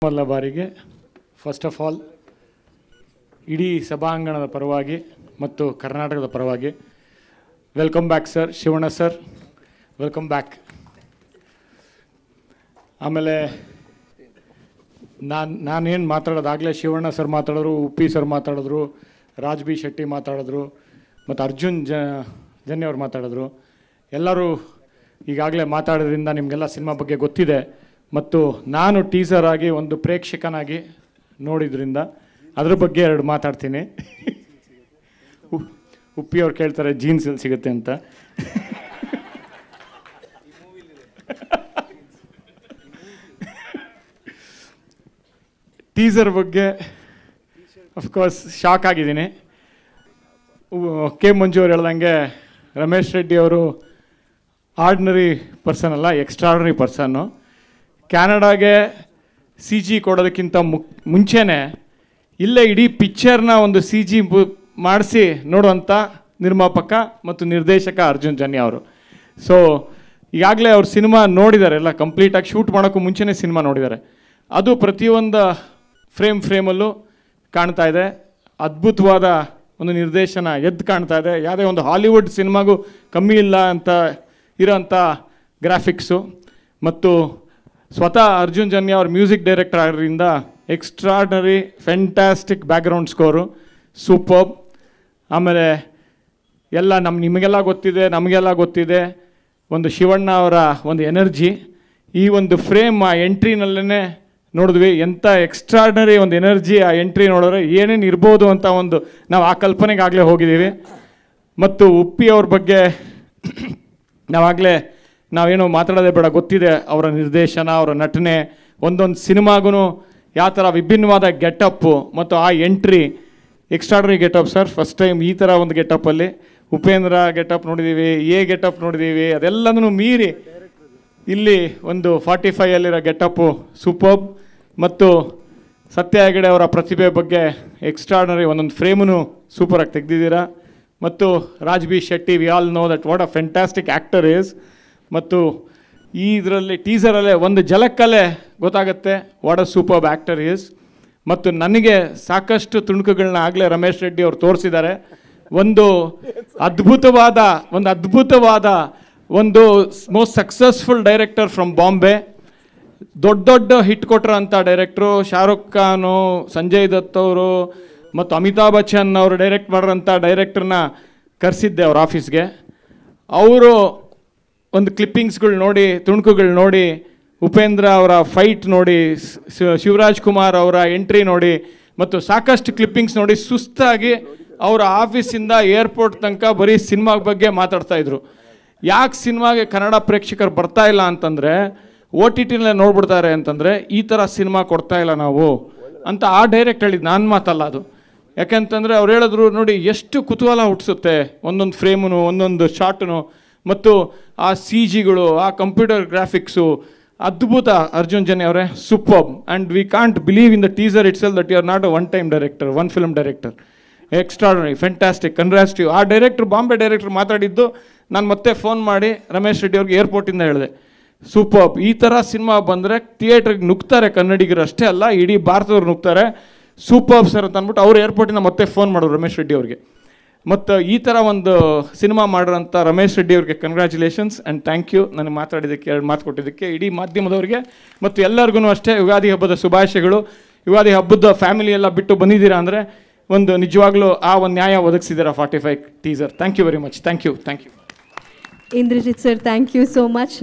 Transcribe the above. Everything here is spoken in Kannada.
ಮೊದಲ ಬಾರಿಗೆ ಫಸ್ಟ್ ಆಫ್ ಆಲ್ ಇಡೀ ಸಭಾಂಗಣದ ಪರವಾಗಿ ಮತ್ತು ಕರ್ನಾಟಕದ ಪರವಾಗಿ welcome back sir, Shivanna sir, welcome back. ಆಮೇಲೆ ನಾನೇನು ಮಾತಾಡೋದಾಗಲೇ ಶಿವಣ್ಣ ಸರ್ ಮಾತಾಡಿದ್ರು, ಉಪ್ಪಿ ಸರ್ ಮಾತಾಡಿದ್ರು, ರಾಜ್ ಬಿ ಶೆಟ್ಟಿ ಮಾತಾಡಿದ್ರು, ಮತ್ತು ಅರ್ಜುನ್ ಜನ್ಯ ಅವ್ರು ಮಾತಾಡಿದ್ರು. ಎಲ್ಲರೂ ಈಗಾಗಲೇ ಮಾತಾಡೋದ್ರಿಂದ ನಿಮಗೆಲ್ಲ ಸಿನಿಮಾ ಬಗ್ಗೆ ಗೊತ್ತಿದೆ. ಮತ್ತು ನಾನು ಟೀಸರ್ ಆಗಿ ಒಂದು ಪ್ರೇಕ್ಷಕನಾಗಿ ನೋಡಿದ್ರಿಂದ ಅದ್ರ ಬಗ್ಗೆ ಎರಡು ಮಾತಾಡ್ತೀನಿ. ಉಪ್ಪಿ ಅವ್ರು ಕೇಳ್ತಾರೆ ಜೀನ್ಸ್ ಎಲ್ಲಿ ಸಿಗುತ್ತೆ ಅಂತ. ಟೀಸರ್ ಬಗ್ಗೆ ಅಫ್ಕೋರ್ಸ್ ಶಾಕ್ ಆಗಿದ್ದೀನಿ. ಕೆ ಮಂಜು ಅವ್ರು ಹೇಳ್ದಂಗೆ ರಮೇಶ್ ರೆಡ್ಡಿ ಅವರು ಆರ್ಡಿನರಿ ಪರ್ಸನ್ ಅಲ್ಲ, ಎಕ್ಸ್ಟ್ರಾರ್ಡಿನರಿ ಪರ್ಸನ್ನು. ಕ್ಯಾನಡಾಗೆ ಸಿ ಜಿ ಕೊಡೋದಕ್ಕಿಂತ ಮುಂಚೆನೇ ಇಲ್ಲೇ ಇಡೀ ಪಿಕ್ಚರ್ನ ಒಂದು ಸಿ ಜಿ ಮಾಡಿಸಿ ನೋಡುವಂಥ ನಿರ್ಮಾಪಕ ಮತ್ತು ನಿರ್ದೇಶಕ ಅರ್ಜುನ್ ಜನ್ಯ ಅವರು. ಸೊ ಈಗಾಗಲೇ ಅವ್ರು ಸಿನಿಮಾ ನೋಡಿದ್ದಾರೆ, ಎಲ್ಲ ಕಂಪ್ಲೀಟಾಗಿ ಶೂಟ್ ಮಾಡೋಕ್ಕೂ ಮುಂಚೆನೇ ಸಿನಿಮಾ ನೋಡಿದ್ದಾರೆ. ಅದು ಪ್ರತಿಯೊಂದು ಫ್ರೇಮಲ್ಲೂ ಕಾಣ್ತಾ ಇದೆ. ಅದ್ಭುತವಾದ ಒಂದು ನಿರ್ದೇಶನ ಎದ್ದು ಕಾಣ್ತಾ ಇದೆ. ಯಾವುದೇ ಒಂದು ಹಾಲಿವುಡ್ ಸಿನಿಮಾಗೂ ಕಮ್ಮಿ ಇಲ್ಲ ಅಂತ ಇರೋಂಥ ಗ್ರಾಫಿಕ್ಸು. ಮತ್ತು ಸ್ವತಃ ಅರ್ಜುನ್ ಜನ್ಯ ಅವ್ರ ಮ್ಯೂಸಿಕ್ ಡೈರೆಕ್ಟರ್ ಆಗೋದ್ರಿಂದ extraordinary fantastic background score, superb. ಆಮೇಲೆ ಎಲ್ಲ ನಿಮಗೆಲ್ಲ ಗೊತ್ತಿದೆ, ನಮಗೆಲ್ಲ ಗೊತ್ತಿದೆ ಒಂದು ಶಿವಣ್ಣ ಅವರ ಒಂದು ಎನರ್ಜಿ. ಈ ಒಂದು ಫ್ರೇಮ್ ಆ ಎಂಟ್ರಿನಲ್ಲೇ ನೋಡಿದ್ವಿ, ಎಂಥ ಎಕ್ಸ್ಟ್ರಾರ್ಡನರಿ ಒಂದು ಎನರ್ಜಿ ಆ ಎಂಟ್ರಿ ನೋಡಿದ್ರೆ ಏನೇನು ಇರ್ಬೋದು ಅಂತ ಒಂದು ನಾವು ಆ ಕಲ್ಪನೆಗಾಗಲೇ ಹೋಗಿದ್ದೀವಿ. ಮತ್ತು ಉಪ್ಪಿ ಅವ್ರ ಬಗ್ಗೆ ನಾವೇನೋ ಮಾತಾಡೋದೇ ಬೇಡ, ಗೊತ್ತಿದೆ ಅವರ ನಿರ್ದೇಶನ, ಅವರ ನಟನೆ. ಒಂದೊಂದು ಸಿನಿಮಾಗೂ ಯಾವ ಥರ ವಿಭಿನ್ನವಾದ ಗೆಟಪ್ಪು ಮತ್ತು ಆ entry extraordinary getup sir. First time ಈ ಥರ ಒಂದು ಗೆಟಪ್ಪಲ್ಲಿ ಉಪೇಂದ್ರ ಗೆಟಪ್ ನೋಡಿದ್ದೀವಿ, ಗೆಟಪ್ ನೋಡಿದ್ದೀವಿ, ಅದೆಲ್ಲದನ್ನು ಮೀರಿ ಇಲ್ಲಿ ಒಂದು 45 ಗೆಟಪ್ಪು ಸೂಪರ್ಬ್. ಮತ್ತು ಸತ್ಯ ಹೆಗಡೆ ಅವರ ಪ್ರತಿಭೆ ಬಗ್ಗೆ ಎಕ್ಸ್ಟ್ರಾರ್ಡನರಿ ಒಂದೊಂದು ಫ್ರೇಮನ್ನು ಸೂಪರಾಗಿ ತೆಗೆದಿದ್ದೀರಾ. ಮತ್ತು Raj B Shetty, we all know that what a fantastic actor is. ಮತ್ತು ಈ ಇದರಲ್ಲಿ ಟೀಸರಲ್ಲೇ ಒಂದು ಝಲಕ್ಕಲ್ಲೇ ಗೊತ್ತಾಗುತ್ತೆ what a superb actor is. ಮತ್ತು ನನಗೆ ಸಾಕಷ್ಟು ತುಣುಕುಗಳನ್ನ ಆಗಲೇ ರಮೇಶ್ ರೆಡ್ಡಿ ಅವರು ತೋರಿಸಿದ್ದಾರೆ. ಒಂದು ಅದ್ಭುತವಾದ ಒಂದು most successful director from Bombay, ದೊಡ್ಡ ಹಿಟ್ ಕೊಟ್ಟಿರೋಂಥ ಡೈರೆಕ್ಟ್ರು ಶಾರುಖ್ ಖಾನು, ಸಂಜಯ್ ದತ್ ಅವರು ಮತ್ತು ಅಮಿತಾಬ್ ಬಚ್ಚನ್ ಅವರು ಡೈರೆಕ್ಟ್ ಮಾಡಿರೋಂಥ ಡೈರೆಕ್ಟ್ರನ್ನ ಕರೆಸಿದ್ದೆ ಅವ್ರ ಆಫೀಸ್ಗೆ. ಅವರು ಒಂದು ಕ್ಲಿಪ್ಪಿಂಗ್ಸ್ಗಳು ನೋಡಿ, ತುಣುಕುಗಳು ನೋಡಿ, ಉಪೇಂದ್ರ ಅವರ ಫೈಟ್ ನೋಡಿ, ಶಿವರಾಜ್ ಕುಮಾರ್ ಅವರ ಎಂಟ್ರಿ ನೋಡಿ ಮತ್ತು ಸಾಕಷ್ಟು ಕ್ಲಿಪ್ಪಿಂಗ್ಸ್ ನೋಡಿ ಸುಸ್ತಾಗಿ ಅವರ ಆಫೀಸಿಂದ ಏರ್ಪೋರ್ಟ್ ತನಕ ಬರೀ ಸಿನಿಮಾ ಬಗ್ಗೆ ಮಾತಾಡ್ತಾಯಿದ್ರು. ಯಾಕೆ ಸಿನಿಮಾಗೆ ಕನ್ನಡ ಪ್ರೇಕ್ಷಕರು ಬರ್ತಾ ಇಲ್ಲ ಅಂತಂದರೆ, ಓ ಟಿ ಟಿನಲ್ಲೇ ನೋಡ್ಬಿಡ್ತಾರೆ ಅಂತಂದರೆ ಈ ಥರ ಸಿನಿಮಾ ಕೊಡ್ತಾ ಇಲ್ಲ ನಾವು ಅಂತ ಆ ಡೈರೆಕ್ಟ್ ಹೇಳಿದ್ದು, ನಾನು ಮಾತಲ್ಲ ಅದು. ಯಾಕೆಂತಂದರೆ ಅವ್ರು ಹೇಳಿದ್ರು ನೋಡಿ ಎಷ್ಟು ಕುತೂಹಲ ಹುಟ್ಟಿಸುತ್ತೆ ಒಂದೊಂದು ಫ್ರೇಮು, ಒಂದೊಂದು ಶಾರ್ಟು ಮತ್ತು ಆ ಸಿ ಜಿಗಳು, ಆ ಕಂಪ್ಯೂಟರ್ ಗ್ರಾಫಿಕ್ಸು ಅದ್ಭುತ. ಅರ್ಜುನ್ ಜನ್ಯ ಅವರೇ superb. And we can't believe in the teaser it sell that you are not a one time director, one film director. Extraordinary, fantastic, congrats you. ಆ ಡೈರೆಕ್ಟ್ರು, ಬಾಂಬೆ ಡೈರೆಕ್ಟ್ರು ಮಾತಾಡಿದ್ದು ನಾನು ಮತ್ತೆ ಫೋನ್ ಮಾಡಿ ರಮೇಶ್ ರೆಡ್ಡಿ ಅವ್ರಿಗೆ ಏರ್ಪೋರ್ಟಿಂದ ಹೇಳಿದೆ, ಸೂಪರ್ಬ್. ಈ ಥರ ಸಿನಿಮಾ ಬಂದರೆ ಥಿಯೇಟ್ರಿಗೆ ನುಗ್ತಾರೆ ಕನ್ನಡಿಗರು, ಅಷ್ಟೇ ಅಲ್ಲ ಇಡೀ ಭಾರತದವ್ರು ನುಗ್ತಾರೆ, ಸೂಪರ್ಬ್ ಸರ್ ಅಂತ ಅಂದ್ಬಿಟ್ಟು ಅವ್ರು ಏರ್ಪೋರ್ಟಿಂದ ಮತ್ತೆ ಫೋನ್ ಮಾಡೋರು ರಮೇಶ್ ರೆಡ್ಡಿ ಅವ್ರಿಗೆ. ಮತ್ತು ಈ ಥರ ಒಂದು ಸಿನಿಮಾ ಮಾಡಿರೋಂಥ ರಮೇಶ್ ರೆಡ್ಡಿ ಅವ್ರಿಗೆ ಕಂಗ್ರ್ಯಾಚುಲೇಷನ್ಸ್ ಆ್ಯಂಡ್ ಥ್ಯಾಂಕ್ ಯು. ನನಗೆ ಮಾತಾಡಿದ್ದಕ್ಕೆ, ಎರಡು ಮಾತು ಕೊಟ್ಟಿದ್ದಕ್ಕೆ ಇಡೀ ಮಾಧ್ಯಮದವ್ರಿಗೆ ಮತ್ತು ಎಲ್ಲರಿಗೂ ಅಷ್ಟೇ ಯುಗಾದಿ ಹಬ್ಬದ ಶುಭಾಶಯಗಳು. ಯುಗಾದಿ ಹಬ್ಬದ ಫ್ಯಾಮಿಲಿ ಎಲ್ಲ ಬಿಟ್ಟು ಬಂದಿದ್ದೀರಾ ಅಂದರೆ ಒಂದು ನಿಜವಾಗ್ಲೂ ಆ ಒಂದು ನ್ಯಾಯ ಒದಗಿಸಿದ್ದೀರಾ 45 teaser. Thank you very much. Thank you. Indrajit sir, thank you so much.